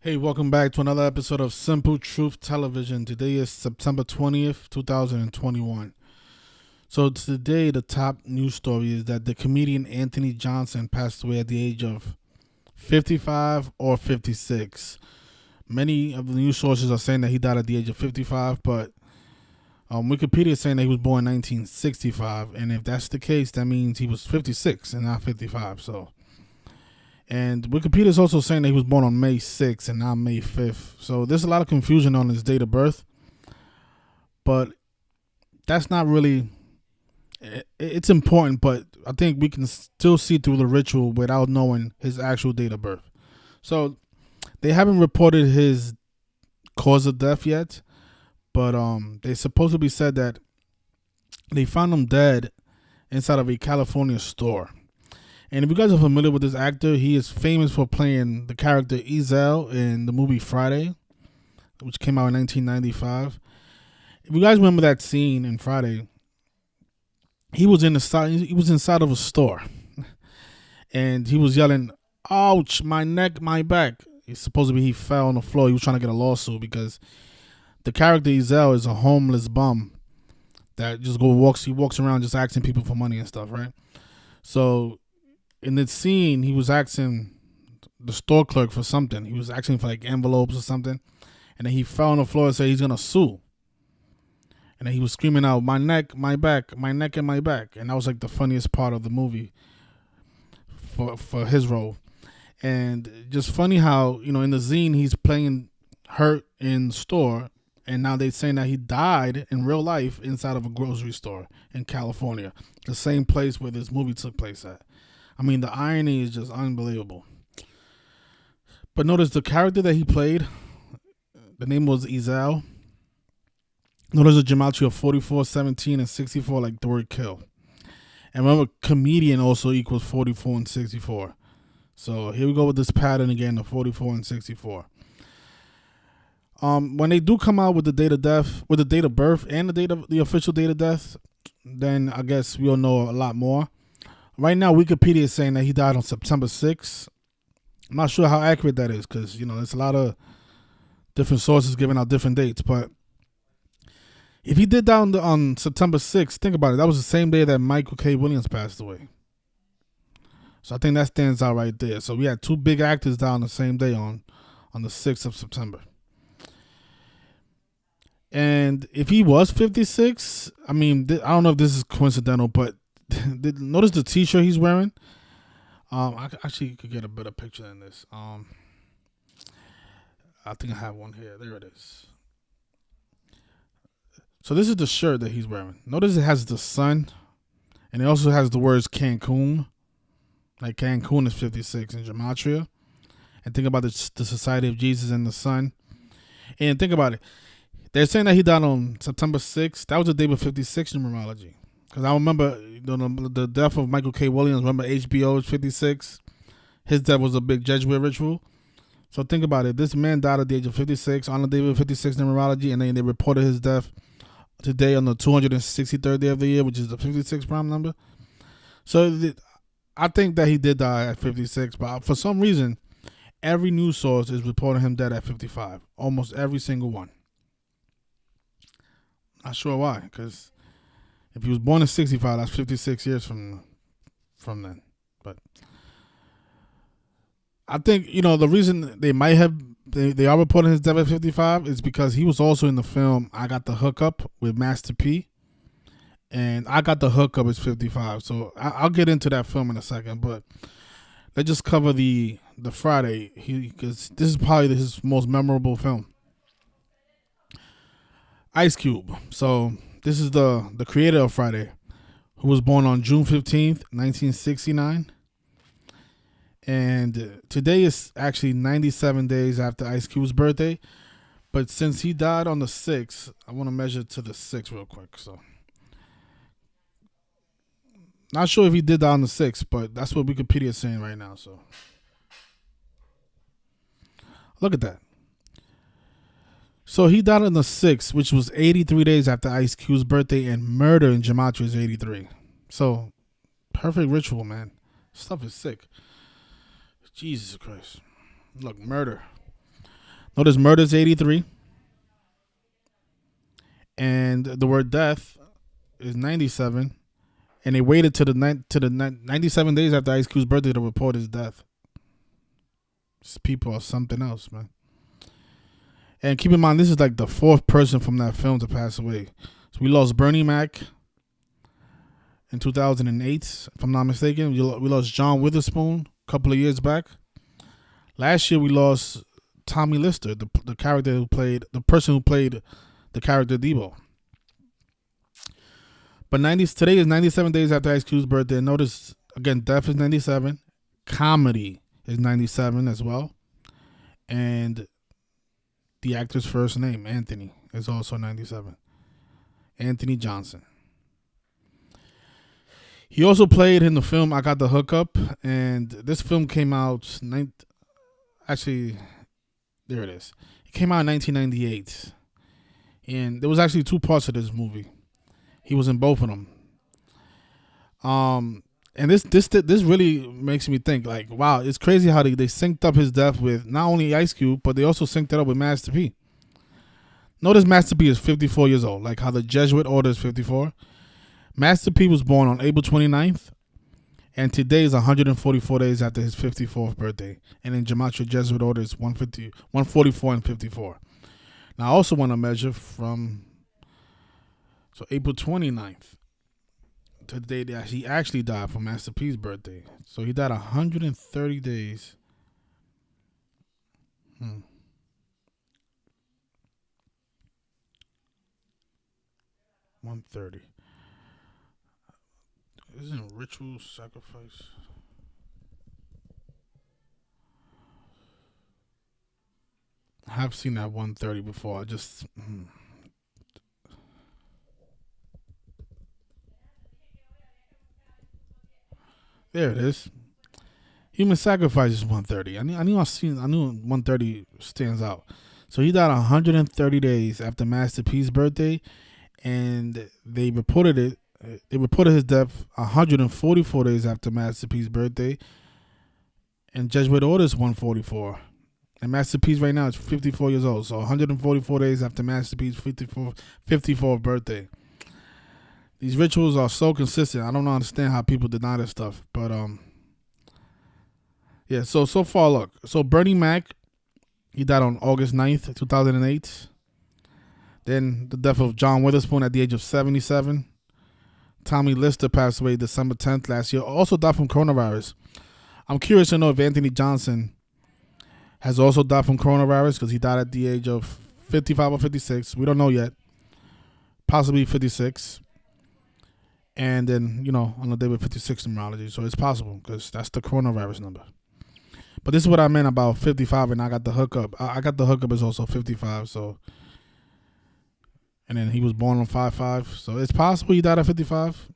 Hey, welcome back to another episode of Simple Truth Television. Today is September 20th, 2021. So today the top news story is that the comedian Anthony Johnson passed away at the age of 55 or 56. Many of the news sources are saying that he died at the age of 55, but Wikipedia is saying that he was born in 1965, and if that's the case, that means he was 56 and not 55. And Wikipedia is also saying that he was born on May 6th and not May 5th. So there's a lot of confusion on his date of birth. But that's not really... It's important, but I think we can still see through the ritual without knowing his actual date of birth. So they haven't reported his cause of death yet. But they supposedly said that they found him dead inside of a California store. And if you guys are familiar with this actor, he is famous for playing the character Ezel in the movie Friday, which came out in 1995. If you guys remember that scene in Friday, he was inside of a store, and he was yelling, "Ouch, my neck, my back." Supposedly he fell on the floor. He was trying to get a lawsuit because the character Ezel is a homeless bum that just walks around just asking people for money and stuff, right? So in the scene, he was asking the store clerk for something. He was asking for like envelopes or something. And then he fell on the floor and said he's going to sue. And then he was screaming out, "My neck, my back, my neck and my back." And that was like the funniest part of the movie for his role. And just funny how, in the scene, he's playing hurt in the store. And now they're saying that he died in real life inside of a grocery store in California. The same place where this movie took place at. I mean, the irony is just unbelievable. But notice the character that he played, the name was Ezel. Notice the gematria of 44, 17, and 64, like the word kill. And remember, comedian also equals 44 and 64. So here we go with this pattern again, the 44 and 64. When they do come out with the date of death, with the date of birth and the official date of death, then I guess we'll know a lot more. Right now, Wikipedia is saying that he died on September 6th. I'm not sure how accurate that is because, there's a lot of different sources giving out different dates. But if he did die on September 6th, think about it. That was the same day that Michael K. Williams passed away. So I think that stands out right there. So we had two big actors die on the same day on the 6th of September. And if he was 56, I mean, I don't know if this is coincidental, but notice the t-shirt he's wearing. I actually could get a better picture than this. I think I have one here. There it is. So this is the shirt that he's wearing. Notice it has the sun, and it also has the words Cancun. Like Cancun is 56 in Gematria. And think about the Society of Jesus and the Sun. And think about it. They're saying that he died on September 6th. That was the day of 56 numerology. Because I remember the death of Michael K. Williams. Remember HBO is 56. His death was a big Jesuit ritual. So think about it. This man died at the age of 56 on the day of 56 numerology. And then they reported his death today on the 263rd day of the year, which is the 56 prime number. So I think that he did die at 56. But for some reason, every news source is reporting him dead at 55. Almost every single one. Not sure why, because if he was born in 65, that's 56 years from then. But I think, the reason they are reporting his death at 55 is because he was also in the film I Got the Hookup with Master P. And I Got the Hookup is 55. So I'll get into that film in a second. But let's just cover the Friday, because this is probably his most memorable film. Ice Cube. So this is the creator of Friday, who was born on June 15th, 1969. And today is actually 97 days after Ice Cube's birthday. But since he died on the 6th, I want to measure to the 6th real quick. So not sure if he did die on the 6th, but that's what Wikipedia is saying right now. So look at that. So he died on the 6th, which was 83 days after Ice Cube's birthday, and murder in Gematria is 83. So, perfect ritual, man. Stuff is sick. Jesus Christ. Look, murder. Notice murder is 83, and the word death is 97. And they waited to the 97 days after Ice Cube's birthday to report his death. These people are something else, man. And keep in mind, this is like the fourth person from that film to pass away. So we lost Bernie Mac in 2008, if I'm not mistaken. We lost John Witherspoon a couple of years back. Last year we lost Tommy Lister, the character who played the person who played the character Debo. But today is 97 days after Ice Cube's birthday. Notice again, death is 97, comedy is 97 as well, and the actor's first name, Anthony, is also 97. Anthony Johnson. He also played in the film I Got the Hookup, and this film came out. Actually, there it is. It came out in 1998, and there was actually two parts of this movie. He was in both of them. And this really makes me think, like, wow, it's crazy how they synced up his death with not only Ice Cube, but they also synced it up with Master P. Notice Master P is 54 years old, like how the Jesuit order is 54. Master P was born on April 29th, and today is 144 days after his 54th birthday. And in Gematria, Jesuit order is 144 and 54. Now, I also want to measure from April 29th to the day that he actually died for Master P's birthday. So he died 130 days. 130. Isn't ritual sacrifice? I have seen that 130 before. I just... There it is. Human sacrifice is 130. I knew 130 stands out. So he died 130 days after Master P's birthday, and they reported it. They reported his death 144 days after Master P's birthday, and Jesuit order is 144. And Master P's right now is 54 years old. So 144 days after Master P's 54th birthday. These rituals are so consistent. I don't understand how people deny this stuff. But yeah, so far, look. So Bernie Mac, he died on August 9th, 2008. Then the death of John Witherspoon at the age of 77. Tommy Lister passed away December 10th last year. Also died from coronavirus. I'm curious to know if Anthony Johnson has also died from coronavirus, because he died at the age of 55 or 56. We don't know yet. Possibly 56. And then, on the day with 56 numerology. So it's possible, because that's the coronavirus number. But this is what I meant about 55, and I Got the Hookup. I Got the Hookup is also 55, so. And then he was born on 5/5. So it's possible he died at 55.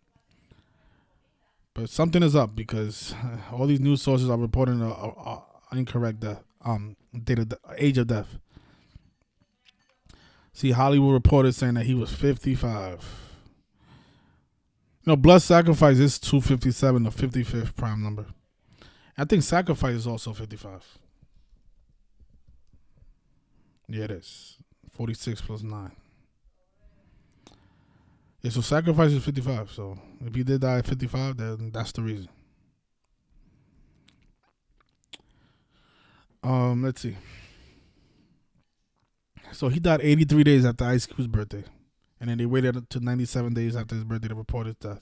But something is up, because all these news sources are reporting an incorrect death, age of death. See, Hollywood Reporter saying that he was 55. Blood sacrifice is 257, the 55th prime number. I think sacrifice is also 55. Yeah, it is. 46 plus 9. Yeah, so sacrifice is 55. So if he did die at 55, then that's the reason. Let's see. So he died 83 days after Ice Cube's birthday. And then they waited to 97 days after his birthday to report his death.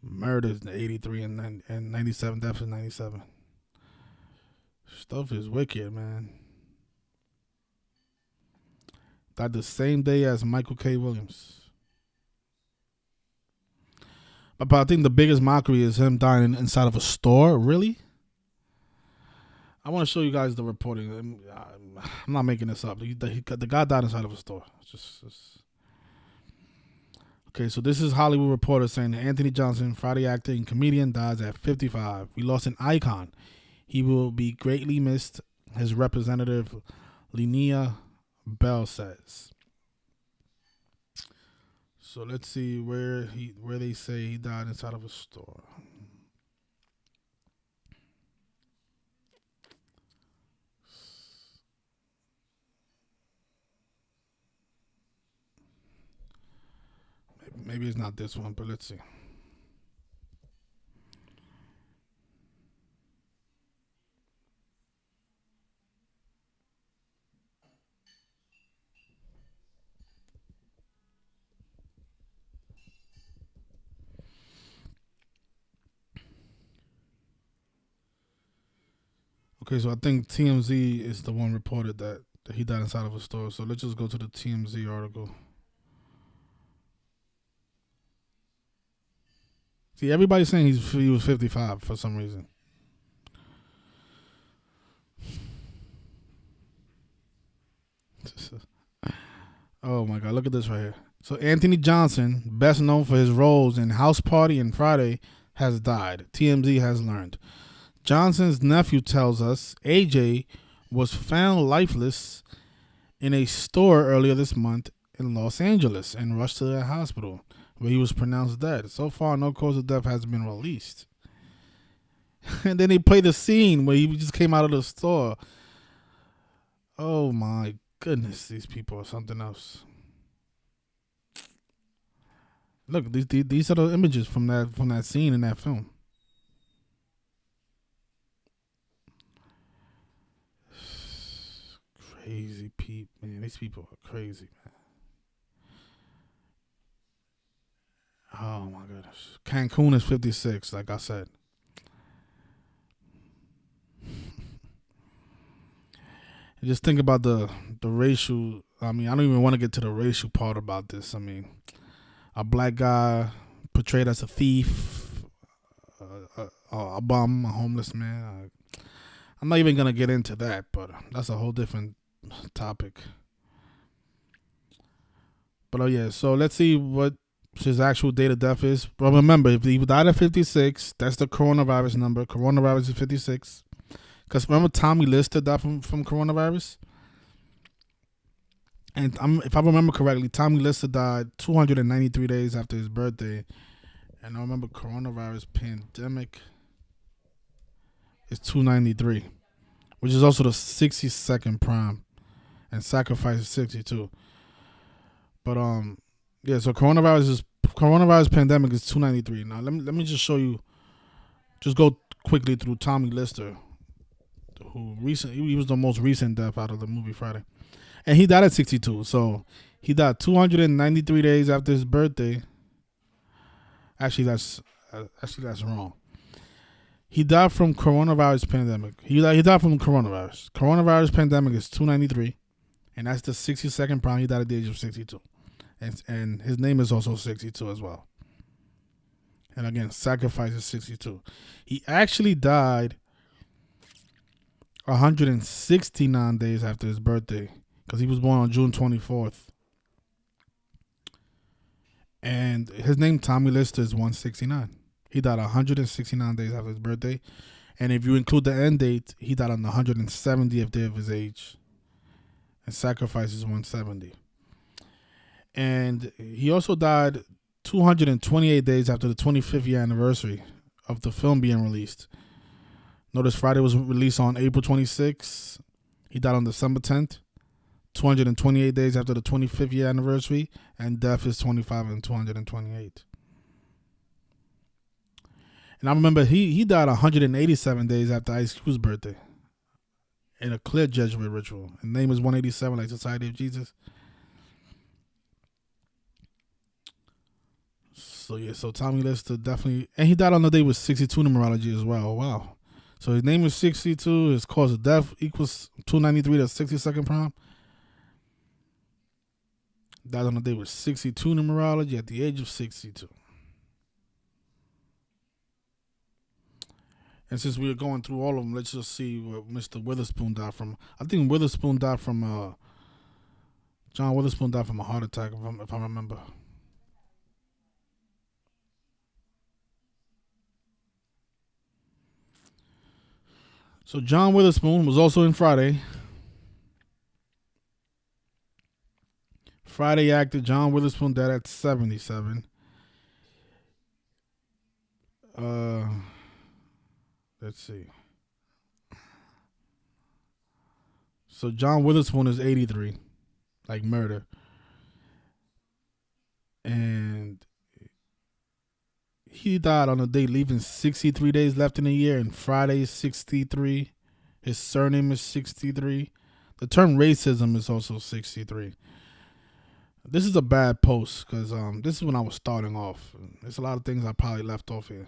Murder is 83 and 97. Death is 97. Stuff is wicked, man. Died the same day as Michael K. Williams. But I think the biggest mockery is him dying inside of a store. Really? I want to show you guys the reporting. I'm not making this up. The guy died inside of a store. It's just... Okay, so this is Hollywood Reporter saying that Anthony Johnson, Friday actor and comedian, dies at 55. We lost an icon. He will be greatly missed, his representative Linnea Bell says. So let's see where they say he died inside of a store. Maybe it's not this one, but let's see. Okay, so I think TMZ is the one reported that he died inside of a store. So let's just go to the TMZ article. See, everybody's saying he was 55 for some reason. Oh my God, look at this right here. So Anthony Johnson, best known for his roles in House Party and Friday, has died. TMZ has learned. Johnson's nephew tells us AJ was found lifeless in a store earlier this month in Los Angeles and rushed to the hospital where he was pronounced dead. So far, no cause of death has been released. And then they play the scene where he just came out of the store. Oh my goodness, these people are something else. Look, these are the images from that scene in that film. Crazy people, man. These people are crazy, man. Oh my goodness. Cancun is 56, like I said. Just think about the racial. I mean, I don't even want to get to the racial part about this. I mean, a black guy portrayed as a thief, a bum, a homeless man. I'm not even gonna get into that, but that's a whole different topic. But oh yeah, so let's see what his actual date of death is. But remember, if he died at 56, that's the coronavirus number. Coronavirus is 56. Because remember Tommy Lister died from coronavirus? And if I remember correctly, Tommy Lister died 293 days after his birthday. And I remember coronavirus pandemic is 293, which is also the 62nd prime. And sacrifice is 62. But yeah, so coronavirus pandemic is 293. Now let me just show you. Just go quickly through Tommy Lister, he was the most recent death out of the movie Friday, and he died at 62. So he died 293 days after his birthday. Actually, that's wrong. He died from coronavirus pandemic. He died from coronavirus. Coronavirus pandemic is 293, and that's the 62nd prime. He died at the age of 62. And his name is also 62 as well. And again, sacrifice is 62. He actually died 169 days after his birthday because he was born on June 24th. And his name, Tommy Lister, is 169. He died 169 days after his birthday. And if you include the end date, he died on the 170th day of his age. And sacrifice is 170. And he also died 228 days after the 25th year anniversary of the film being released. Notice Friday was released on April 26th. He died on December 10th. 228 days after the 25th year anniversary. And death is 25 and 228. And I remember he died 187 days after Ice Cube's birthday. In a clear Jesuit ritual. His name is 187, like Society of Jesus. So yeah, so Tommy Lister definitely, and he died on the day with 62 numerology as well. Wow. So his name is 62. His cause of death equals 293 to 62nd prime. Died on the day with 62 numerology at the age of 62. And since we are going through all of them, let's just see what Mr. Witherspoon died from. I think Witherspoon died from John Witherspoon died from a heart attack, if I remember. So John Witherspoon was also in Friday. Friday actor John Witherspoon died at 77. Let's see. So John Witherspoon is 83, like murder. And he died on a day leaving 63 days left in the year, and Friday is 63. His surname is 63. The term racism is also 63. This is a bad post because this is when I was starting off. There's a lot of things I probably left off here.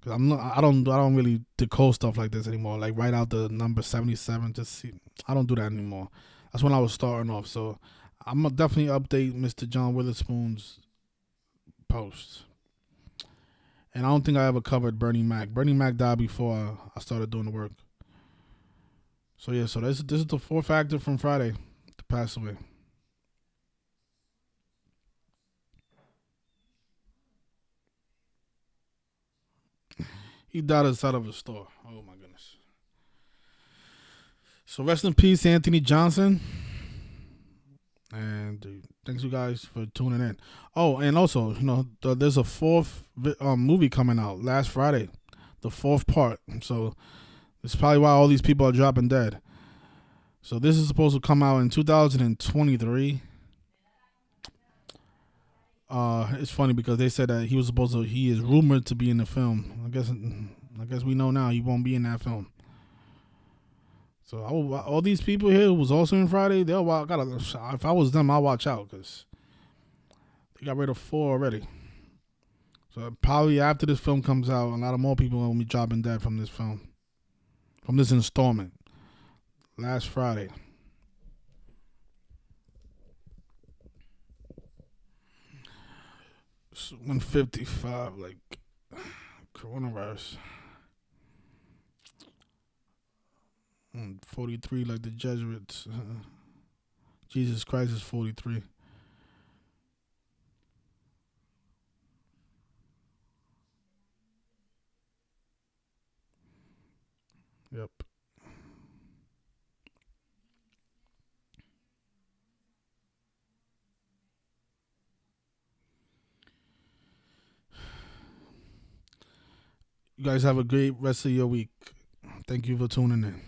Cause I don't really decode stuff like this anymore. Like write out the number 77 to see. I don't do that anymore. That's when I was starting off. So I'm gonna definitely update Mr. John Witherspoon's post. And I don't think I ever covered Bernie Mac. Bernie Mac died before I started doing the work. So yeah, so this is the fourth actor from Friday to pass away. He died inside of a store. Oh my goodness. So rest in peace, Anthony Johnson. And thanks you guys for tuning in. Oh, and also, there's a fourth movie coming out last Friday, the fourth part. So it's probably why all these people are dropping dead. So this is supposed to come out in 2023. It's funny because they said that he is rumored to be in the film. I guess we know now he won't be in that film. So all these people here who was also in Friday, if I was them, I'll watch out because they got rid of 4 already. So probably after this film comes out, a lot of more people will be dropping dead from this film, from this installment. Last Friday. It's 155, like coronavirus. 43, like the Jesuits. Jesus Christ is 43. Yep. You guys have a great rest of your week. Thank you for tuning in.